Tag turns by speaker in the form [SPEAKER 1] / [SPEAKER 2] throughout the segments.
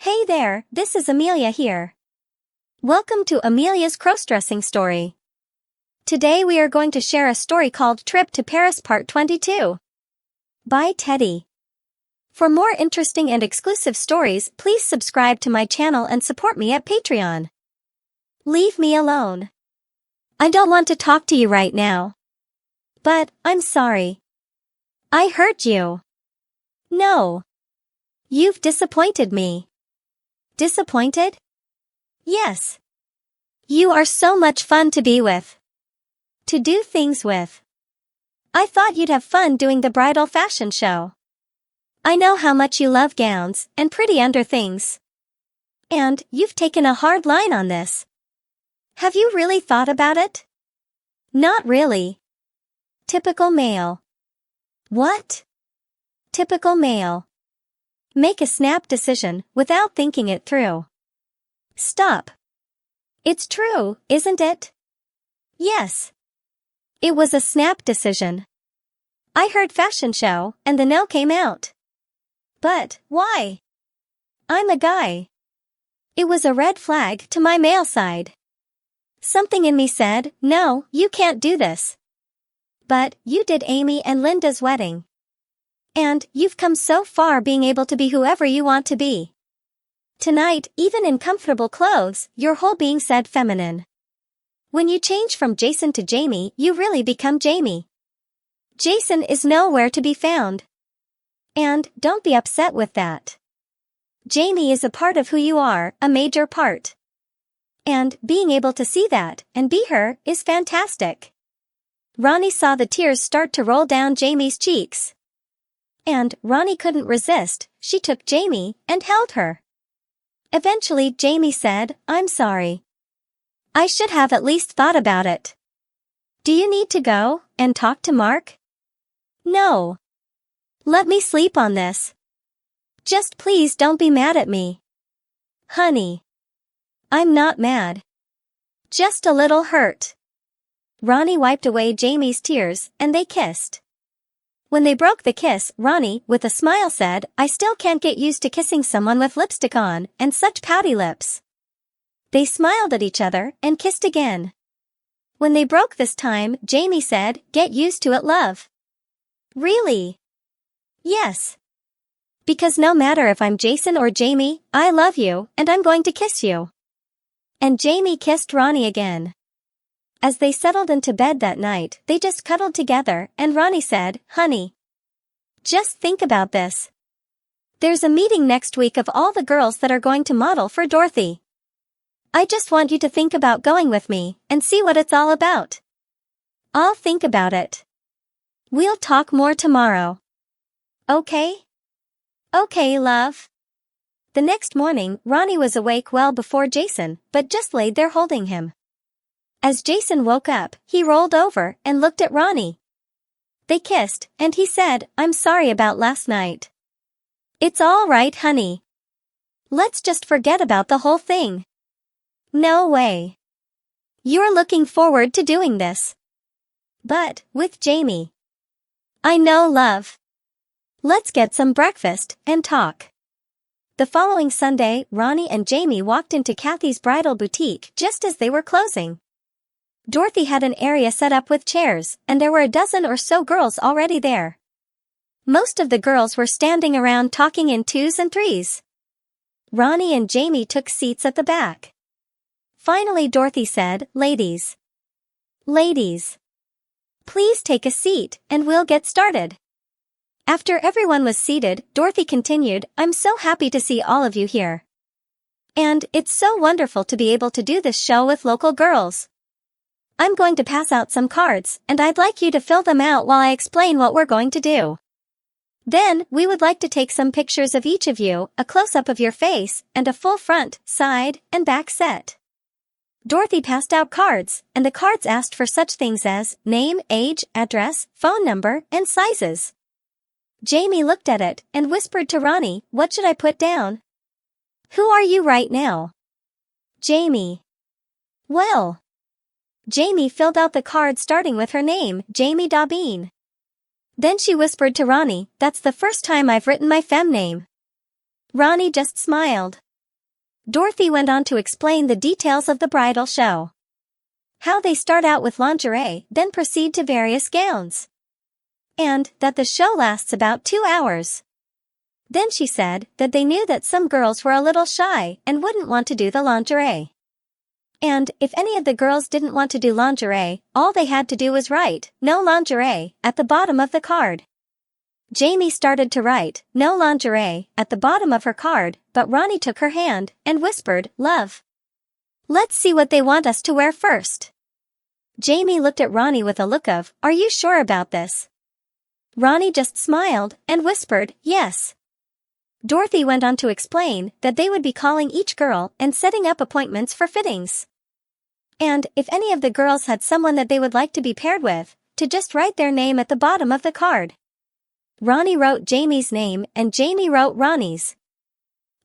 [SPEAKER 1] Hey there, this is Amelia here. Welcome to Amelia's crossdressing story. Today we are going to share a story called Trip to Paris Part 22 by Teddy. For more interesting and exclusive stories, please subscribe to my channel and support me at Patreon. Leave me alone. I don't want to talk to you right now. But, I'm sorry. I hurt you. No. You've disappointed me. Disappointed? Yes. You are so much fun to be with. To do things with. I thought you'd have fun doing the bridal fashion show. I know how much you love gowns and pretty under things. And you've taken a hard line on this. Have you really thought about it? Not really. Typical male. What? Typical male. Make a snap decision without thinking it through. Stop. It's true, isn't it? Yes. It was a snap decision. I heard fashion show and the no came out. But, why? I'm a guy. It was a red flag to my male side. Something in me said, no, you can't do this. But, you did Amy and Linda's wedding. And, you've come so far being able to be whoever you want to be. Tonight, even in comfortable clothes, your whole being said feminine. When you change from Jason to Jamie, you really become Jamie. Jason is nowhere to be found. And, don't be upset with that. Jamie is a part of who you are, a major part. And, being able to see that, and be her, is fantastic. Ronnie saw the tears start to roll down Jamie's cheeks. And, Ronnie couldn't resist, she took Jamie, and held her. Eventually Jamie said, I'm sorry. I should have at least thought about it. Do you need to go, and talk to Mark? No. Let me sleep on this. Just please don't be mad at me. Honey. I'm not mad. Just a little hurt. Ronnie wiped away Jamie's tears, and they kissed. When they broke the kiss, Ronnie, with a smile said, I still can't get used to kissing someone with lipstick on, and such pouty lips. They smiled at each other, and kissed again. When they broke this time, Jamie said, get used to it, love. Really? Yes. Because no matter if I'm Jason or Jamie, I love you, and I'm going to kiss you. And Jamie kissed Ronnie again. As they settled into bed that night, they just cuddled together, and Ronnie said, honey. Just think about this. There's a meeting next week of all the girls that are going to model for Dorothy. I just want you to think about going with me, and see what it's all about. I'll think about it. We'll talk more tomorrow. Okay? Okay, love. The next morning, Ronnie was awake well before Jason, but just laid there holding him. As Jason woke up, he rolled over and looked at Ronnie. They kissed, and he said, I'm sorry about last night. It's all right, honey. Let's just forget about the whole thing. No way. You're looking forward to doing this. But, with Jamie. I know, love. Let's get some breakfast and talk. The following Sunday, Ronnie and Jamie walked into Kathy's bridal boutique just as they were closing. Dorothy had an area set up with chairs, and there were a dozen or so girls already there. Most of the girls were standing around talking in twos and threes. Ronnie and Jamie took seats at the back. Finally Dorothy said, Ladies. Ladies. Please take a seat, and we'll get started. After everyone was seated, Dorothy continued, I'm so happy to see all of you here. And, it's so wonderful to be able to do this show with local girls. I'm going to pass out some cards, and I'd like you to fill them out while I explain what we're going to do. Then, we would like to take some pictures of each of you, a close-up of your face, and a full front, side, and back set. Dorothy passed out cards, and the cards asked for such things as name, age, address, phone number, and sizes. Jamie looked at it, and whispered to Ronnie, what should I put down? Who are you right now? Jamie. Well. Jamie filled out the card starting with her name, Jamie Daubin. Then she whispered to Ronnie, that's the first time I've written my femme name. Ronnie just smiled. Dorothy went on to explain the details of the bridal show. How they start out with lingerie, then proceed to various gowns. And that the show lasts about 2 hours. Then she said that they knew that some girls were a little shy and wouldn't want to do the lingerie. And if any of the girls didn't want to do lingerie, all they had to do was write, "No lingerie," at the bottom of the card. Jamie started to write, "No lingerie," at the bottom of her card, but Ronnie took her hand and whispered, "Love. Let's see what they want us to wear first." Jamie looked at Ronnie with a look of, "Are you sure about this?" Ronnie just smiled and whispered, "Yes." Dorothy went on to explain that they would be calling each girl and setting up appointments for fittings. And if any of the girls had someone that they would like to be paired with, to just write their name at the bottom of the card. Ronnie wrote Jamie's name and Jamie wrote Ronnie's.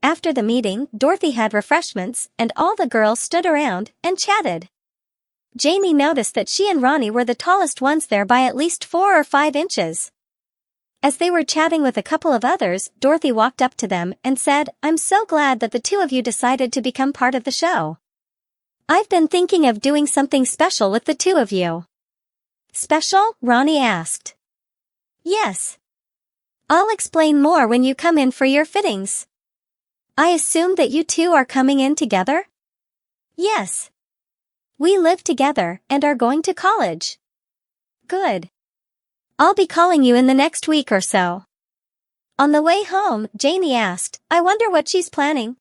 [SPEAKER 1] After the meeting, Dorothy had refreshments and all the girls stood around and chatted. Jamie noticed that she and Ronnie were the tallest ones there by at least 4 or 5 inches. As they were chatting with a couple of others, Dorothy walked up to them and said, "I'm so glad that the 2 of you decided to become part of the show. I've been thinking of doing something special with the 2 of you." "Special?" Ronnie asked. "Yes. I'll explain more when you come in for your fittings." "I assume that you 2 are coming in together?" "Yes. We live together and are going to college." "Good. I'll be calling you in the next week or so." On the way home, Jamie asked, "I wonder what she's planning?"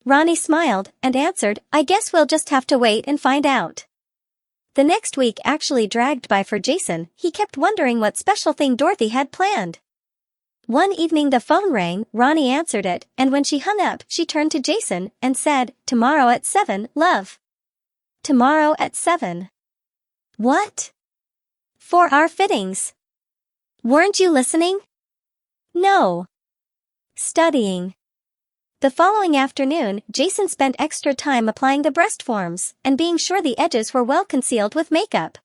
[SPEAKER 1] Ronnie smiled and answered, "I guess we'll just have to wait and find out." The next week actually dragged by for Jason. He kept wondering what special thing Dorothy had planned. One evening the phone rang, Ronnie answered it, and when she hung up, she turned to Jason and said, "Tomorrow at 7, love." "Tomorrow at 7. What?" "For our fittings." "Weren't you listening?" "No. Studying." The following afternoon, Jason spent extra time applying the breast forms and being sure the edges were well concealed with makeup.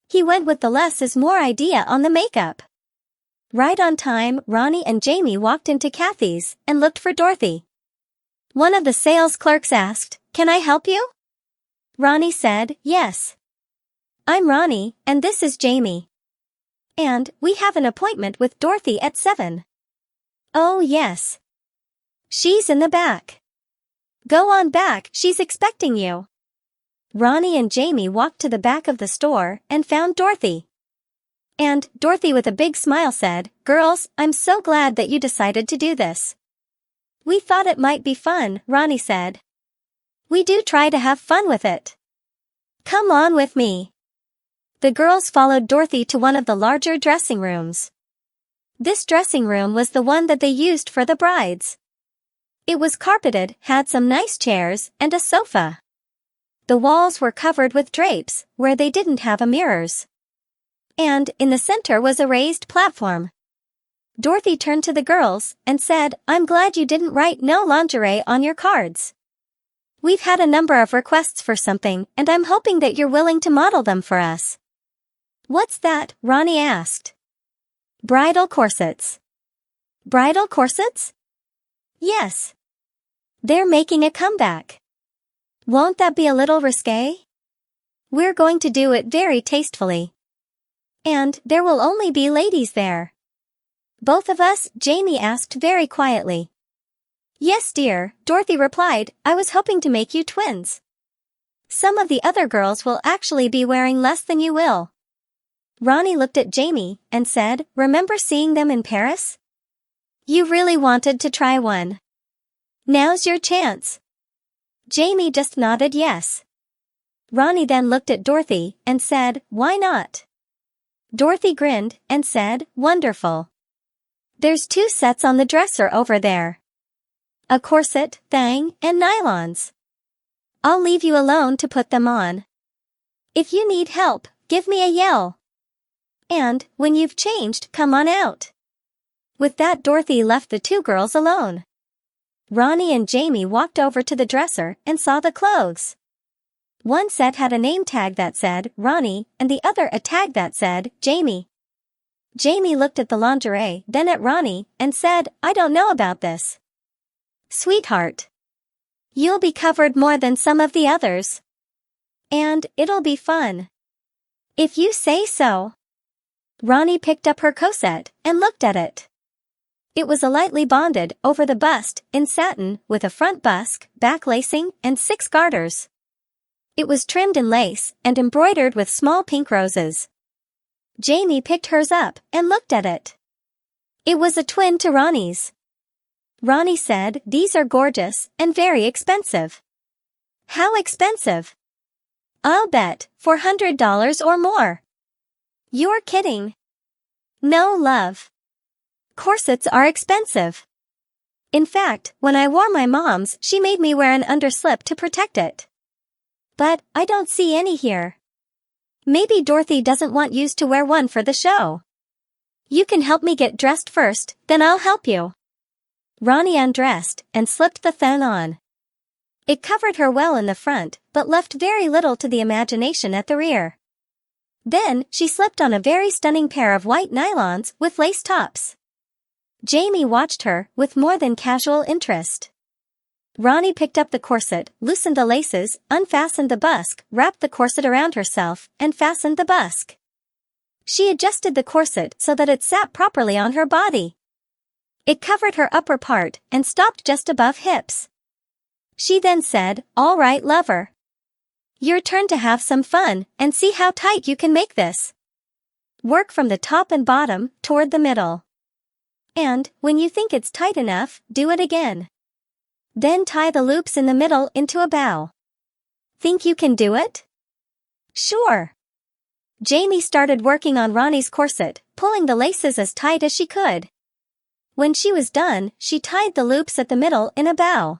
[SPEAKER 1] He went with the less is more idea on the makeup. Right on time, Ronnie and Jamie walked into Kathy's and looked for Dorothy. One of the sales clerks asked, "Can I help you?" Ronnie said, "Yes. I'm Ronnie, and this is Jamie. And we have an appointment with Dorothy at 7. "Oh yes. She's in the back. Go on back, she's expecting you." Ronnie and Jamie walked to the back of the store and found Dorothy. And Dorothy with a big smile said, "Girls, I'm so glad that you decided to do this." "We thought it might be fun," Ronnie said. "We do try to have fun with it. Come on with me." The girls followed Dorothy to one of the larger dressing rooms. This dressing room was the one that they used for the brides. It was carpeted, had some nice chairs, and a sofa. The walls were covered with drapes, where they didn't have mirrors. And in the center was a raised platform. Dorothy turned to the girls and said, "I'm glad you didn't write no lingerie on your cards. We've had a number of requests for something, and I'm hoping that you're willing to model them for us." "What's that?" Ronnie asked. "Bridal corsets." "Bridal corsets?" "Yes. They're making a comeback. Won't that be a little risque? We're going to do it very tastefully. And there will only be ladies there." "Both of us?" Jamie asked very quietly. "Yes, dear," Dorothy replied. "I was hoping to make you twins. Some of the other girls will actually be wearing less than you will." Ronnie looked at Jamie and said, "Remember seeing them in Paris? You really wanted to try one. Now's your chance." Jamie just nodded yes. Ronnie then looked at Dorothy and said, "Why not?" Dorothy grinned and said, "Wonderful. There's 2 sets on the dresser over there. A corset, thang, and nylons. I'll leave you alone to put them on. If you need help, give me a yell. And when you've changed, come on out." With that, Dorothy left the 2 girls alone. Ronnie and Jamie walked over to the dresser and saw the clothes. One set had a name tag that said Ronnie and the other a tag that said Jamie. Jamie looked at the lingerie, then at Ronnie, and said, "I don't know about this." "Sweetheart. You'll be covered more than some of the others. And it'll be fun. If you say so. Ronnie picked up her corset and looked at it. It was a lightly bonded over the bust in satin with a front busk, back lacing, and 6 garters. It was trimmed in lace and embroidered with small pink roses. Jamie picked hers up and looked at it. It was a twin to Ronnie's. Ronnie said, "These are gorgeous and very expensive." "How expensive?" "I'll bet $400 or more." "You're kidding." "No, love. Corsets are expensive. In fact, when I wore my mom's, she made me wear an underslip to protect it. But I don't see any here. Maybe Dorothy doesn't want you to wear one for the show. You can help me get dressed first, then I'll help you." Ronnie undressed and slipped the thong on. It covered her well in the front, but left very little to the imagination at the rear. Then, she slipped on a very stunning pair of white nylons with lace tops. Jamie watched her with more than casual interest. Ronnie picked up the corset, loosened the laces, unfastened the busk, wrapped the corset around herself, and fastened the busk. She adjusted the corset so that it sat properly on her body. It covered her upper part and stopped just above hips. She then said, "All right, lover. Your turn to have some fun and see how tight you can make this. Work from the top and bottom toward the middle. And, when you think it's tight enough, do it again. Then tie the loops in the middle into a bow. Think you can do it?" "Sure." Jamie started working on Ronnie's corset, pulling the laces as tight as she could. When she was done, she tied the loops at the middle in a bow.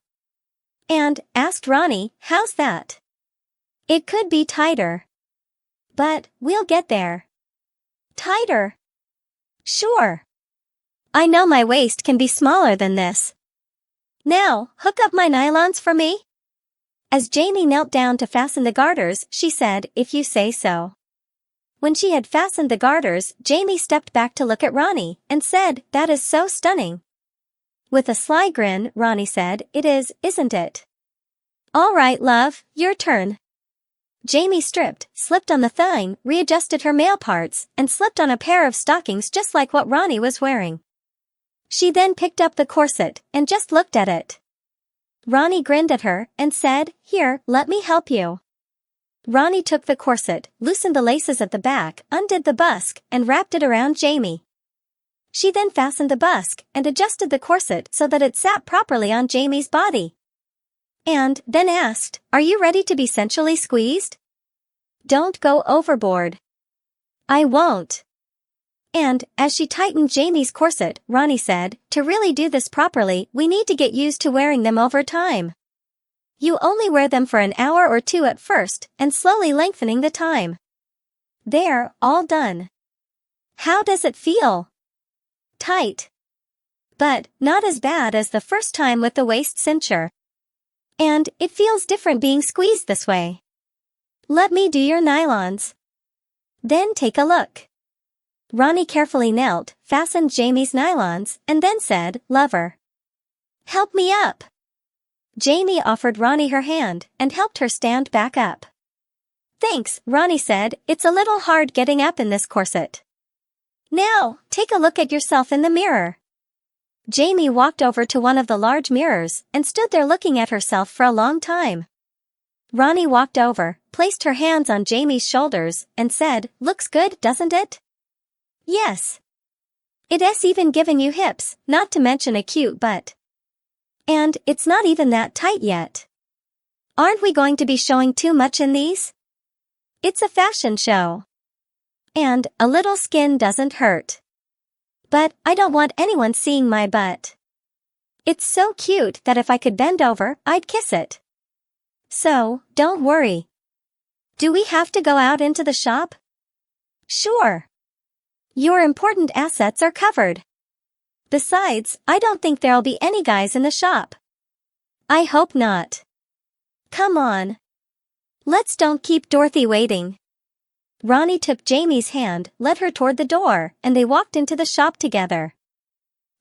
[SPEAKER 1] And asked Ronnie, "How's that?" "It could be tighter. But we'll get there." "Tighter?" "Sure. I know my waist can be smaller than this. Now, hook up my nylons for me." As Jamie knelt down to fasten the garters, she said, "If you say so." When she had fastened the garters, Jamie stepped back to look at Ronnie and said, "That is so stunning." With a sly grin, Ronnie said, "It is, isn't it?" "All right, love, your turn." Jamie stripped, slipped on the thong, readjusted her male parts, and slipped on a pair of stockings just like what Ronnie was wearing. She then picked up the corset and just looked at it. Ronnie grinned at her and said, "Here, let me help you." Ronnie took the corset, loosened the laces at the back, undid the busk, and wrapped it around Jamie. She then fastened the busk and adjusted the corset so that it sat properly on Jamie's body. And then asked, "Are you ready to be sensually squeezed?" "Don't go overboard." "I won't." And, as she tightened Jamie's corset, Ronnie said, "To really do this properly, we need to get used to wearing them over time. You only wear them for an hour or 2 at first, and slowly lengthening the time. There, all done. How does it feel?" "Tight. But, not as bad as the first time with the waist cincher. And, it feels different being squeezed this way. Let me do your nylons. Then take a look." Ronnie carefully knelt, fastened Jamie's nylons, and then said, "Lover, help me up." Jamie offered Ronnie her hand and helped her stand back up. "Thanks," Ronnie said, "it's a little hard getting up in this corset. Now, take a look at yourself in the mirror." Jamie walked over to one of the large mirrors and stood there looking at herself for a long time. Ronnie walked over, placed her hands on Jamie's shoulders, and said, "Looks good, doesn't it?" "Yes. It's even given you hips, not to mention a cute butt. And it's not even that tight yet. Aren't we going to be showing too much in these? It's a fashion show. And a little skin doesn't hurt. But I don't want anyone seeing my butt. It's so cute that if I could bend over, I'd kiss it. So, don't worry. Do we have to go out into the shop?" "Sure. Your important assets are covered. Besides, I don't think there'll be any guys in the shop." "I hope not. Come on. Let's don't keep Dorothy waiting." Ronnie took Jamie's hand, led her toward the door, and they walked into the shop together.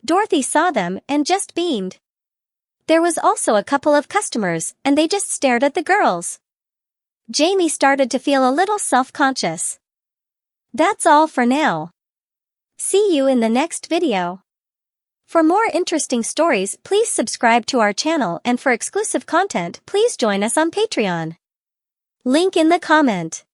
[SPEAKER 1] Dorothy saw them and just beamed. There was also a couple of customers, and they just stared at the girls. Jamie started to feel a little self-conscious. That's all for now. See you in the next video. For more interesting stories, please subscribe to our channel, and for exclusive content, please join us on Patreon. Link in the comment.